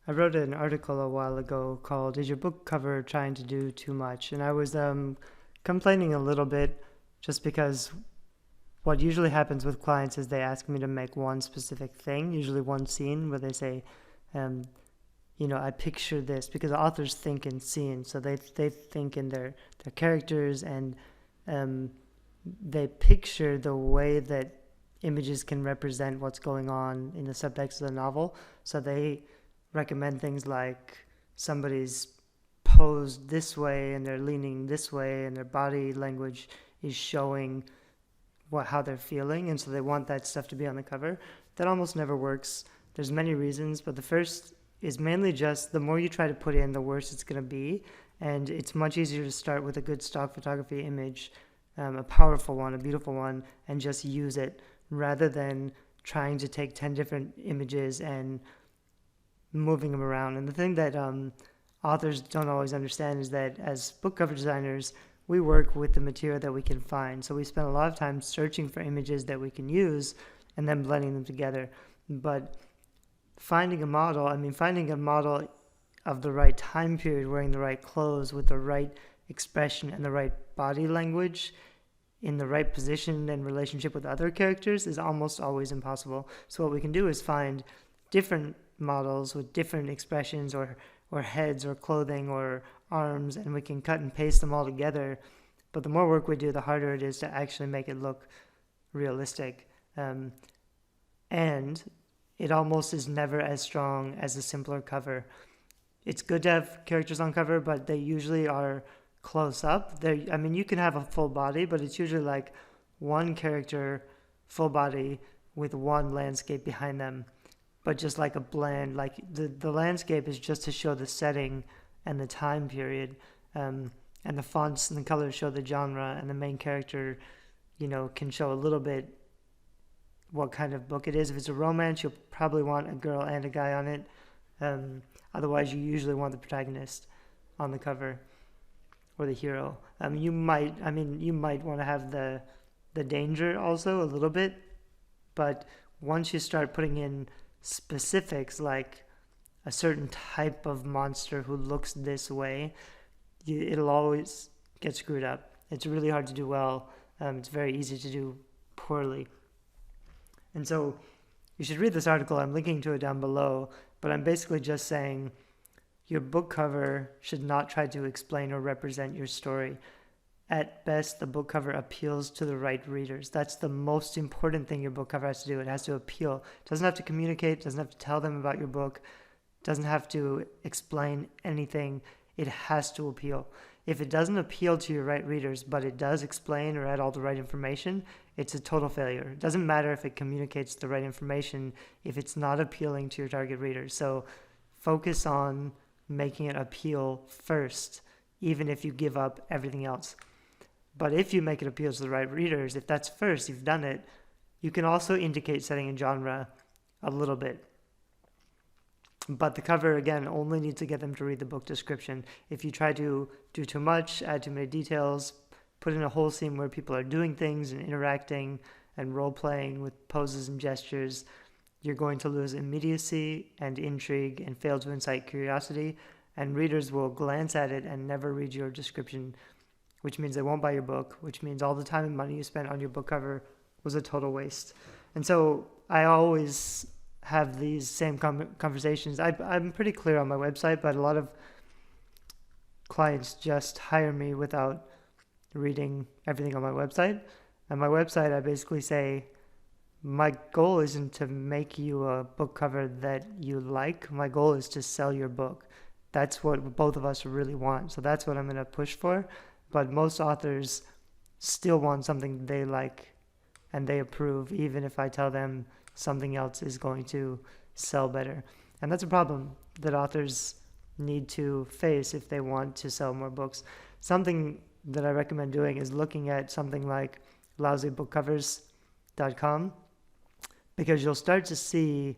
I wrote an article a while ago called "Is Your Book Cover Trying to Do Too Much?" And I was complaining a little bit just because what usually happens with clients is they ask me to make one specific thing, usually one scene, where they say, um, I picture this, because authors think in scenes, so they think in their characters, and um, they picture the way that images can represent what's going on in the subtext of the novel. So they recommend things like somebody's posed this way and they're leaning this way and their body language is showing how they're feeling, and so they want that stuff to be on the cover. That almost never works. There's many reasons, but the first is mainly just the more you try to put in, the worse it's going to be, and it's much easier to start with a good stock photography image, a powerful one, a beautiful one, and just use it rather than trying to take 10 different images and moving them around. And the thing that authors don't always understand is that as book cover designers, we work with the material that we can find. So we spend a lot of time searching for images that we can use and then blending them together. But finding a model of the right time period, wearing the right clothes, with the right expression and the right body language, in the right position and relationship with other characters, is almost always impossible. So what we can do is find different models with different expressions or heads or clothing or arms, and we can cut and paste them all together. But the more work we do, the harder it is to actually make it look realistic. And it almost is never as strong as a simpler cover. It's good to have characters on cover, but they usually are close up. You can have a full body, but it's usually like one character, full body, with one landscape behind them, but just like a blend. Like the landscape is just to show the setting and the time period, and the fonts and the colors show the genre, and the main character, can show a little bit what kind of book it is. If it's a romance, you'll probably want a girl and a guy on it. Otherwise, you usually want the protagonist on the cover, or the hero. You might want to have the danger also a little bit, but once you start putting in specifics like a certain type of monster who looks this way, it'll always get screwed up. It's really hard to do well. It's very easy to do poorly. And so you should read this article. I'm linking to it down below, but I'm basically just saying your book cover should not try to explain or represent your story. At best, the book cover appeals to the right readers. That's the most important thing your book cover has to do. It has to appeal. It doesn't have to communicate. It doesn't have to tell them about your book. It doesn't have to explain anything. It has to appeal. If it doesn't appeal to your right readers, but it does explain or add all the right information, it's a total failure. It doesn't matter if it communicates the right information if it's not appealing to your target readers. So focus on making it appeal first, even if you give up everything else. But if you make it appeal to the right readers, if that's first, you've done it, you can also indicate setting and genre a little bit. But the cover, again, only needs to get them to read the book description. If you try to do too much, add too many details, put in a whole scene where people are doing things and interacting and role-playing with poses and gestures, you're going to lose immediacy and intrigue and fail to incite curiosity, and readers will glance at it and never read your description, which means they won't buy your book, which means all the time and money you spent on your book cover was a total waste. And so I always have these same conversations. I'm pretty clear on my website, but a lot of clients just hire me without reading everything on my website. And my website, I basically say, my goal isn't to make you a book cover that you like. My goal is to sell your book. That's what both of us really want. So that's what I'm going to push for. But most authors still want something they like and they approve, even if I tell them something else is going to sell better. And that's a problem that authors need to face if they want to sell more books. Something that I recommend doing is looking at something like lousybookcovers.com, because you'll start to see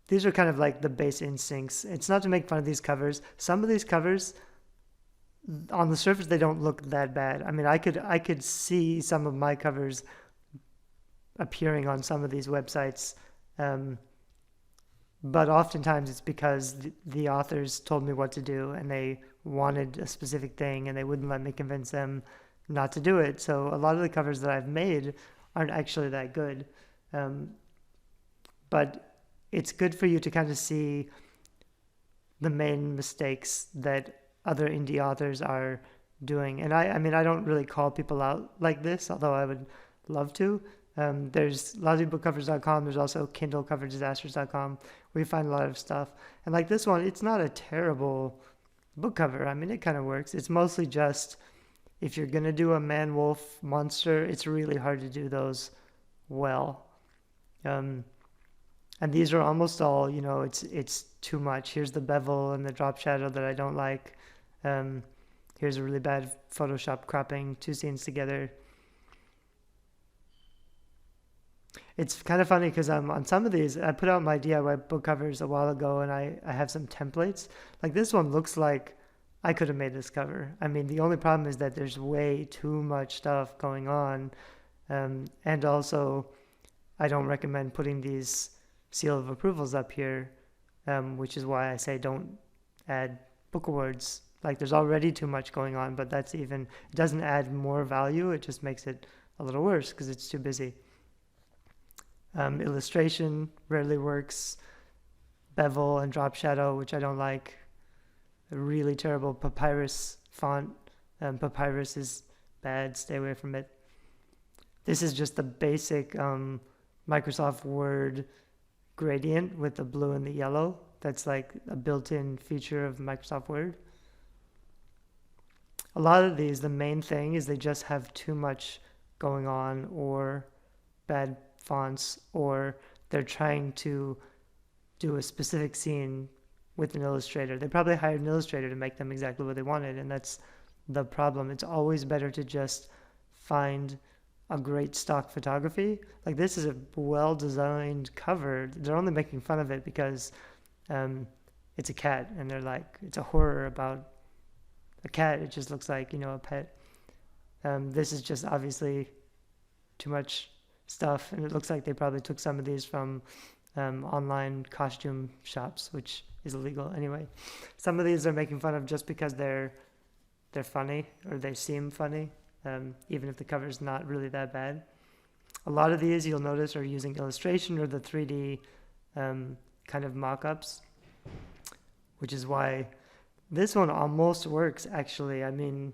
these are kind of like the base instincts. It's not to make fun of these covers. Some of these covers, on the surface, they don't look that bad. I could see some of my covers appearing on some of these websites But oftentimes it's because the authors told me what to do and they wanted a specific thing and they wouldn't let me convince them not to do it. So a lot of the covers that I've made aren't actually that good. Um, but it's good for you to kind of see the main mistakes that other indie authors are doing. And I mean, I don't really call people out like this, although I would love to. There's lousybookcovers.com. There's also kindlecoverdisasters.com where you find a lot of stuff. And like this one, it's not a terrible book cover. I mean, it kind of works. It's mostly just if you're going to do a man-wolf monster, it's really hard to do those well. And these are almost all, it's too much. Here's the bevel and the drop shadow that I don't like. Here's a really bad Photoshop cropping two scenes together. It's kind of funny because on some of these, I put out my DIY book covers a while ago and I have some templates. Like this one looks like I could have made this cover. I mean, the only problem is that there's way too much stuff going on. And also, I don't recommend putting these seal of approvals up here, which is why I say don't add book awards. Like there's already too much going on, but it doesn't add more value. It just makes it a little worse because it's too busy. Illustration rarely works. Bevel and drop shadow, which I don't like. A really terrible papyrus font. Papyrus is bad. Stay away from it. This is just the basic Microsoft Word gradient with the blue and the yellow. That's like a built-in feature of Microsoft Word. A lot of these, the main thing is they just have too much going on or bad fonts, or they're trying to do a specific scene with an illustrator. They probably hired an illustrator to make them exactly what they wanted, and that's the problem. It's always better to just find a great stock photography. Like this is a well-designed cover. They're only making fun of it because it's a cat, and they're like, it's a horror about a cat. It just looks like, a pet. This is just obviously too much stuff, and it looks like they probably took some of these from online costume shops, which is illegal anyway. Some of these are making fun of just because they're funny or they seem funny, even if the cover's not really that bad. A lot of these you'll notice are using illustration or the 3D kind of mock-ups, which is why this one almost works actually. I mean,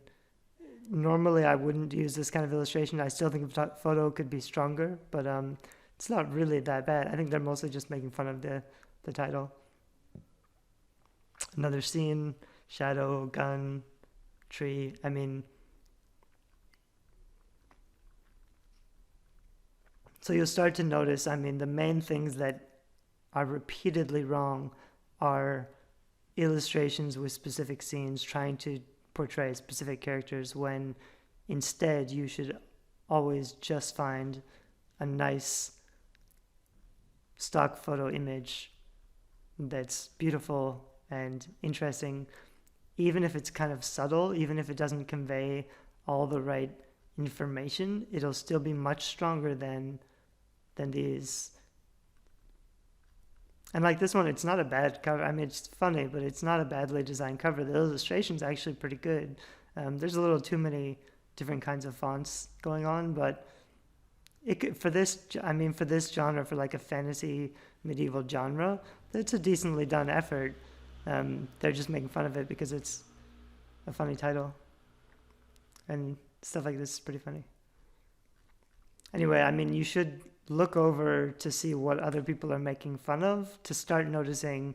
normally I wouldn't use this kind of illustration. I still think a photo could be stronger, but it's not really that bad. I think they're mostly just making fun of the title. Another scene, shadow, gun, tree. I mean, so you'll start to notice, the main things that are repeatedly wrong are illustrations with specific scenes trying to portray specific characters, when instead you should always just find a nice stock photo image that's beautiful and interesting, even if it's kind of subtle, even if it doesn't convey all the right information. It'll still be much stronger than these. And like this one, it's not a bad cover. I mean, it's funny, but it's not a badly designed cover. The illustration's actually pretty good. There's a little too many different kinds of fonts going on, but for this genre, for like a fantasy medieval genre, it's a decently done effort. They're just making fun of it because it's a funny title. And stuff like this is pretty funny. Anyway, you should look over to see what other people are making fun of, to start noticing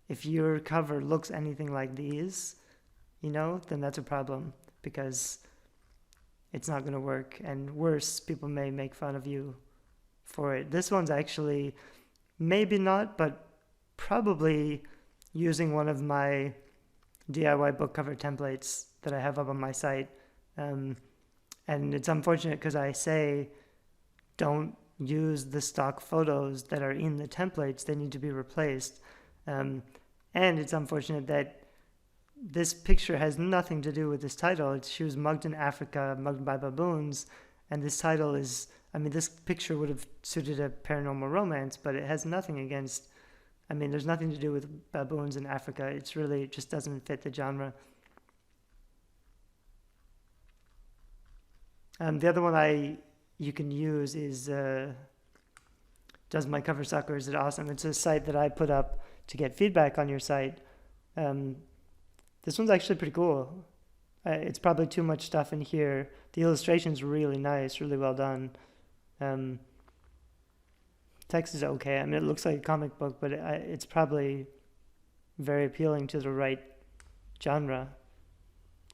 if your cover looks anything like these, then that's a problem, because it's not going to work. And worse, people may make fun of you for it. This one's actually, maybe not, but probably using one of my DIY book cover templates that I have up on my site. And it's unfortunate because I say don't use the stock photos that are in the templates. They need to be replaced. And it's unfortunate that this picture has nothing to do with this title. She was mugged in Africa, mugged by baboons, and this title is, this picture would have suited a paranormal romance, but it has nothing against I mean, there's nothing to do with baboons in Africa. It's really, it just doesn't fit the genre. The other one you can use is Does My Cover Suck or Is It Awesome? It's a site that I put up to get feedback on your site. This one's actually pretty cool. It's probably too much stuff in here. The illustration's really nice, really well done. Text is okay. I mean, it looks like a comic book, but it's probably very appealing to the right genre.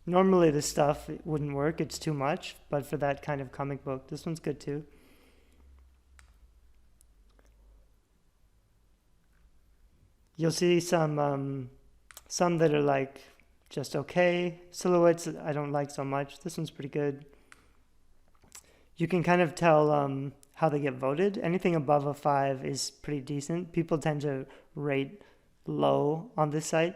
Normally this stuff wouldn't work, it's too much, but for that kind of comic book, this one's good too. You'll see some that are like just okay. Silhouettes I don't like so much. This one's pretty good. You can kind of tell how they get voted. Anything above a 5 is pretty decent. People tend to rate low on this site.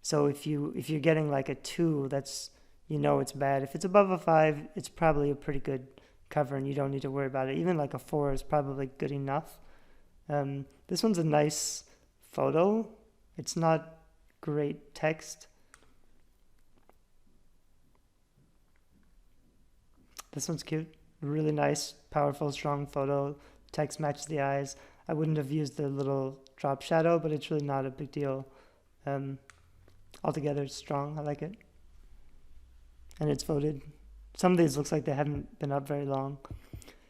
So if you're getting like a 2, that's, it's bad. If it's above a 5, it's probably a pretty good cover and you don't need to worry about it. Even like a 4 is probably good enough. This one's a nice photo. It's not great text. This one's cute. Really nice, powerful, strong photo. Text matches the eyes. I wouldn't have used the little drop shadow, but it's really not a big deal. Altogether, it's strong. I like it. And it's voted. Some of these looks like they haven't been up very long.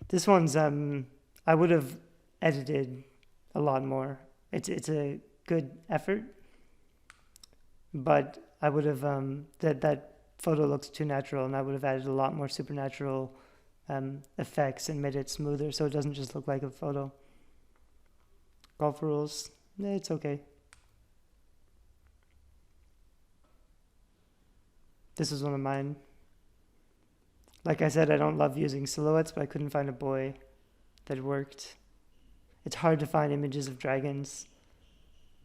This one's, I would have edited a lot more. It's a good effort, but I would have, that photo looks too natural, and I would have added a lot more supernatural effects and made it smoother so it doesn't just look like a photo. Golf rules, it's okay. This is one of mine. Like I said, I don't love using silhouettes, but I couldn't find a boy that worked. It's hard to find images of dragons.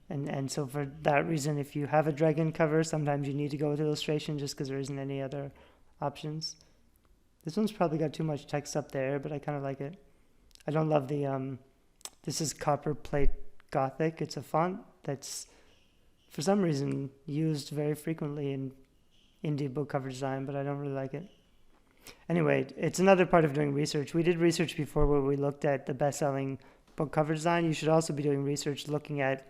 And so for that reason, if you have a dragon cover, sometimes you need to go with illustration just because there isn't any other options. This one's probably got too much text up there, but I kind of like it. I don't love the, this is Copper Plate Gothic. It's a font that's, for some reason, used very frequently in indie book cover design, but I don't really like it. Anyway, it's another part of doing research. We did research before where we looked at the best-selling book cover design. You should also be doing research looking at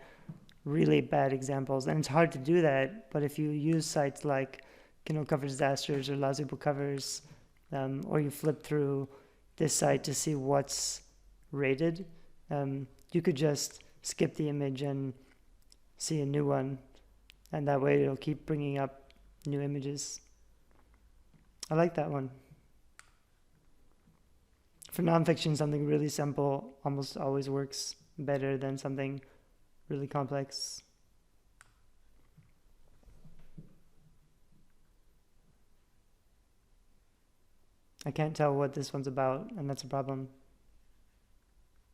really bad examples, and it's hard to do that, but if you use sites like Kindle Cover Disasters or Lousy Book Covers, or you flip through this site to see what's rated, you could just skip the image and see a new one, and that way it'll keep bringing up new images. I like that one. For nonfiction, something really simple almost always works better than something really complex. I can't tell what this one's about, and that's a problem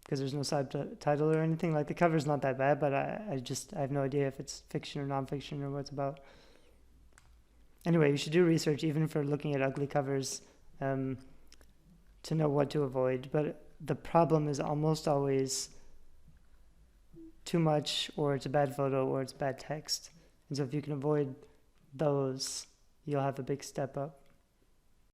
because there's no subtitle or anything. Like, the cover's not that bad, but I have no idea if it's fiction or nonfiction or what it's about. Anyway, you should do research even for looking at ugly covers to know what to avoid. But the problem is almost always too much, or it's a bad photo, or it's bad text. And so if you can avoid those, you'll have a big step up.